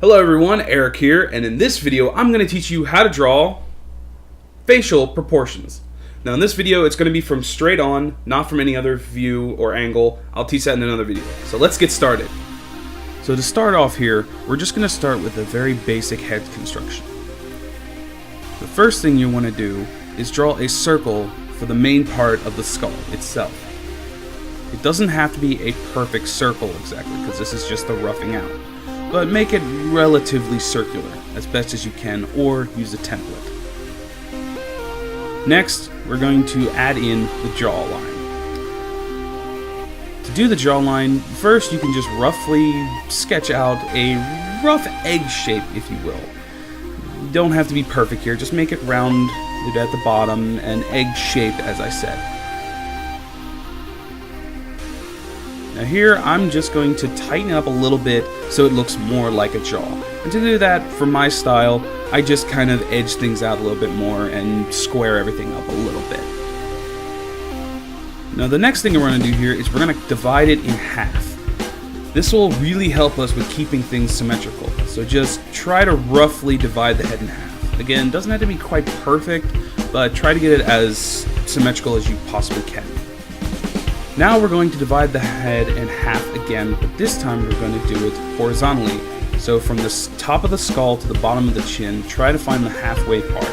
Hello everyone, Eric here, and in this video I'm going to teach you how to draw facial proportions. Now in this video it's going to be from straight on, not from any other view or angle. I'll teach that in another video. So let's get started. So to start off here, we're just going to start with a very basic head construction. The first thing you want to do is draw a circle for the main part of the skull itself. It doesn't have to be a perfect circle exactly, because this is just the roughing out. But make it relatively circular as best as you can, or use a template. Next, we're going to add in the jawline. To do the jawline, first you can just roughly sketch out a rough egg shape, if you will. You don't have to be perfect here, just make it round at the bottom and egg shaped, as I said. Now here, I'm just going to tighten it up a little bit so it looks more like a jaw. And to do that, for my style, I just kind of edge things out a little bit more and square everything up a little bit. Now the next thing we're going to do here is we're going to divide it in half. This will really help us with keeping things symmetrical. So just try to roughly divide the head in half. Again, it doesn't have to be quite perfect, but try to get it as symmetrical as you possibly can. Now we're going to divide the head in half again, but this time we're going to do it horizontally. So from the top of the skull to the bottom of the chin, try to find the halfway part.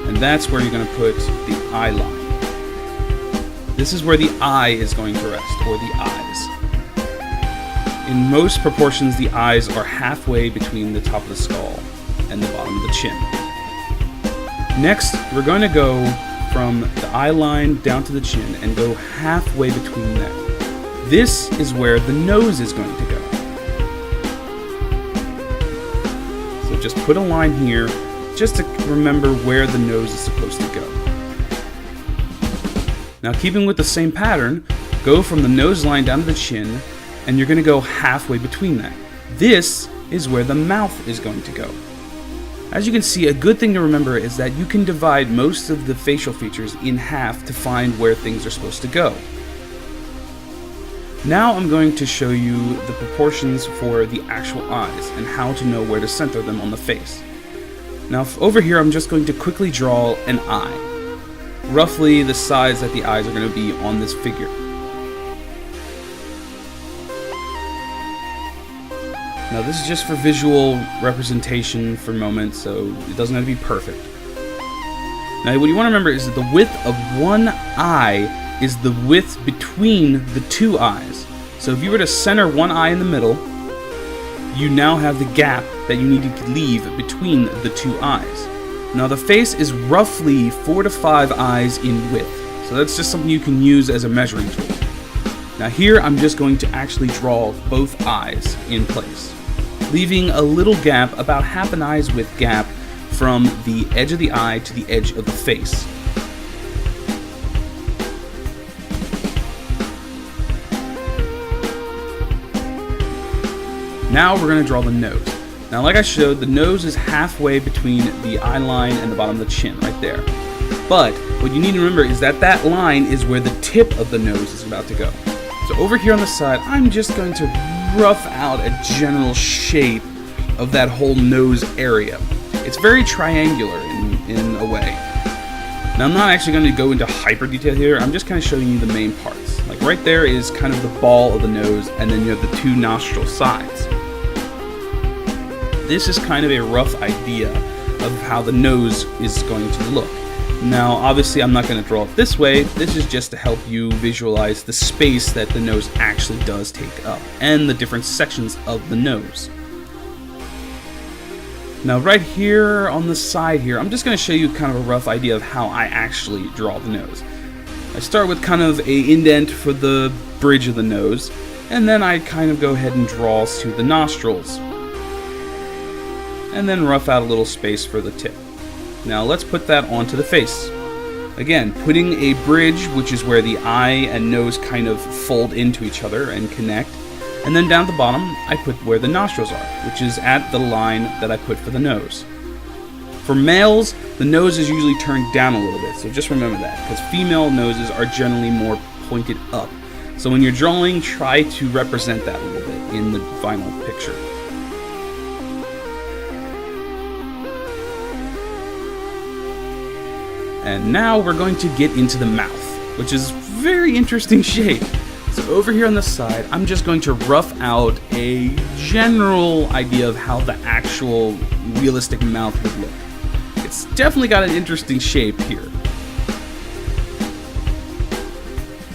And that's where you're going to put the eye line. This is where the eye is going to rest, or the eyes. In most proportions, the eyes are halfway between the top of the skull and the bottom of the chin. Next, we're going to go from the eye line down to the chin and go halfway between them. This is where the nose is going to go. So just put a line here just to remember where the nose is supposed to go. Now, keeping with the same pattern, go from the nose line down to the chin, and you're going to go halfway between that. This is where the mouth is going to go. As you can see, a good thing to remember is that you can divide most of the facial features in half to find where things are supposed to go. Now I'm going to show you the proportions for the actual eyes and how to know where to center them on the face. Now over here I'm just going to quickly draw an eye, roughly the size that the eyes are going to be on this figure. Now this is just for visual representation for moments, so it doesn't have to be perfect. Now what you want to remember is that the width of one eye is the width between the two eyes. So if you were to center one eye in the middle, you now have the gap that you need to leave between the two eyes. Now the face is roughly 4 to 5 eyes in width, so that's just something you can use as a measuring tool. Now here I'm just going to actually draw both eyes in place, leaving a little gap, about half an eye's width gap, from the edge of the eye to the edge of the face. Now we're going to draw the nose. Now like I showed, the nose is halfway between the eye line and the bottom of the chin, right there. But what you need to remember is that that line is where the tip of the nose is about to go. So over here on the side, I'm just going to rough out a general shape of that whole nose area. It's very triangular in a way. Now I'm not actually going to go into hyper detail here, I'm just kind of showing you the main parts. Like right there is kind of the ball of the nose, and then you have the two nostril sides. This is kind of a rough idea of how the nose is going to look. Now, obviously, I'm not going to draw it this way. This is just to help you visualize the space that the nose actually does take up, and the different sections of the nose. Now, right here on the side here, I'm just going to show you kind of a rough idea of how I actually draw the nose. I start with kind of a indent for the bridge of the nose, and then I kind of go ahead and draw to the nostrils, and then rough out a little space for the tip. Now let's put that onto the face. Again, putting a bridge, which is where the eye and nose kind of fold into each other and connect. And then down at the bottom, I put where the nostrils are, which is at the line that I put for the nose. For males, the nose is usually turned down a little bit, so just remember that, because female noses are generally more pointed up. So when you're drawing, try to represent that a little bit in the final picture. And now we're going to get into the mouth, which is very interesting shape. So over here on the side, I'm just going to rough out a general idea of how the actual realistic mouth would look. It's definitely got an interesting shape here.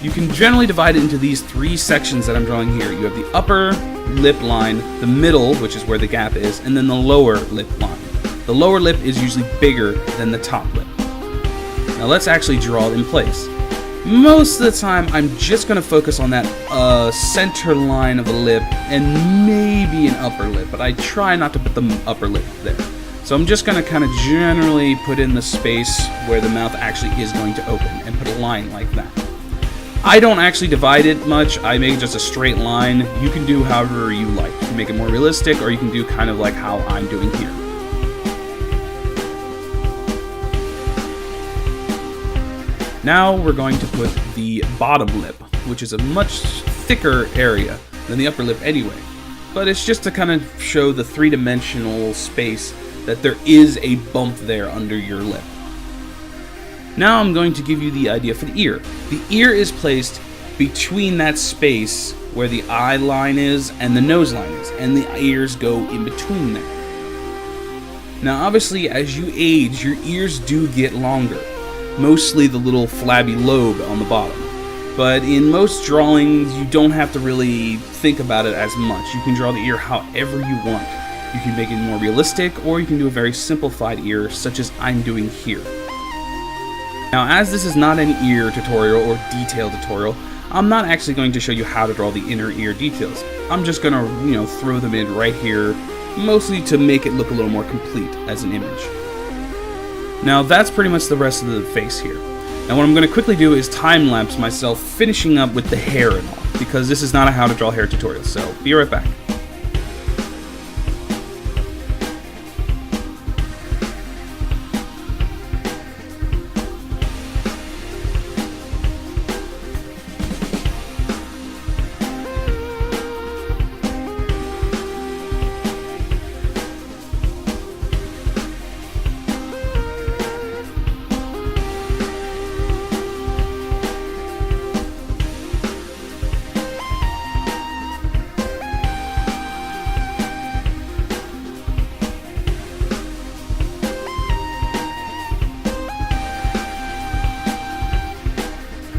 You can generally divide it into these three sections that I'm drawing here. You have the upper lip line, the middle, which is where the gap is, and then the lower lip line. The lower lip is usually bigger than the top lip. Now let's actually draw it in place. Most of the time, I'm just going to focus on that center line of the lip and maybe an upper lip, but I try not to put the upper lip there. So I'm just going to kind of generally put in the space where the mouth actually is going to open and put a line like that. I don't actually divide it much. I make just a straight line. You can do however you like. You can make it more realistic, or you can do kind of like how I'm doing here. Now we're going to put the bottom lip, which is a much thicker area than the upper lip anyway. But it's just to kind of show the three-dimensional space that there is a bump there under your lip. Now I'm going to give you the idea for the ear. The ear is placed between that space where the eye line is and the nose line is, and the ears go in between there. Now obviously as you age, your ears do get longer, mostly the little flabby lobe on the bottom. But in most drawings, you don't have to really think about it as much. You can draw the ear however you want. You can make it more realistic, or you can do a very simplified ear, such as I'm doing here. Now, as this is not an ear tutorial or detail tutorial, I'm not actually going to show you how to draw the inner ear details. I'm just going to, throw them in right here, mostly to make it look a little more complete as an image. Now, that's pretty much the rest of the face here. Now, what I'm going to quickly do is time-lapse myself finishing up with the hair and all, because this is not a how to draw hair tutorial, so be right back.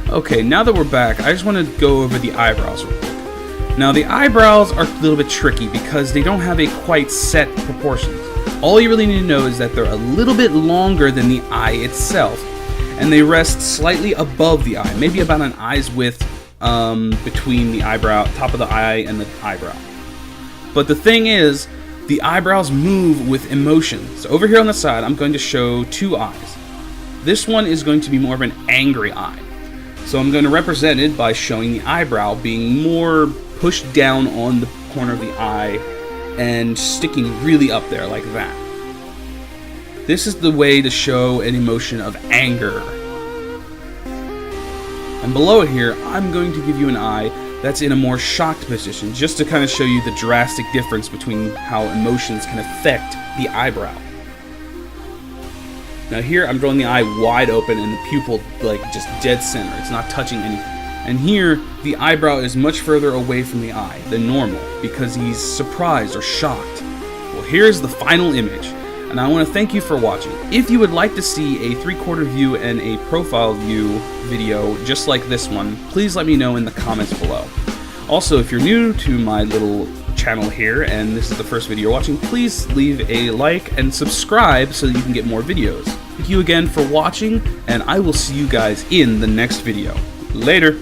Okay, now that we're back, I just want to go over the eyebrows real quick. Now, the eyebrows are a little bit tricky because they don't have a quite set proportions. All you really need to know is that they're a little bit longer than the eye itself, and they rest slightly above the eye, maybe about an eye's width between the eyebrow, top of the eye, and the eyebrow. But the thing is, the eyebrows move with emotion. So over here on the side, I'm going to show two eyes. This one is going to be more of an angry eye. So I'm going to represent it by showing the eyebrow being more pushed down on the corner of the eye and sticking really up there like that. This is the way to show an emotion of anger. And below it here, I'm going to give you an eye that's in a more shocked position, just to kind of show you the drastic difference between how emotions can affect the eyebrow. Now here, I'm drawing the eye wide open and the pupil like just dead center. It's not touching anything. And here, the eyebrow is much further away from the eye than normal because he's surprised or shocked. Well, here's the final image, and I want to thank you for watching. If you would like to see a 3/4 view and a profile view video just like this one, please let me know in the comments below. Also, if you're new to my little channel here and this is the first video you're watching, please leave a like and subscribe so that you can get more videos. Thank you again for watching, and I will see you guys in the next video. Later!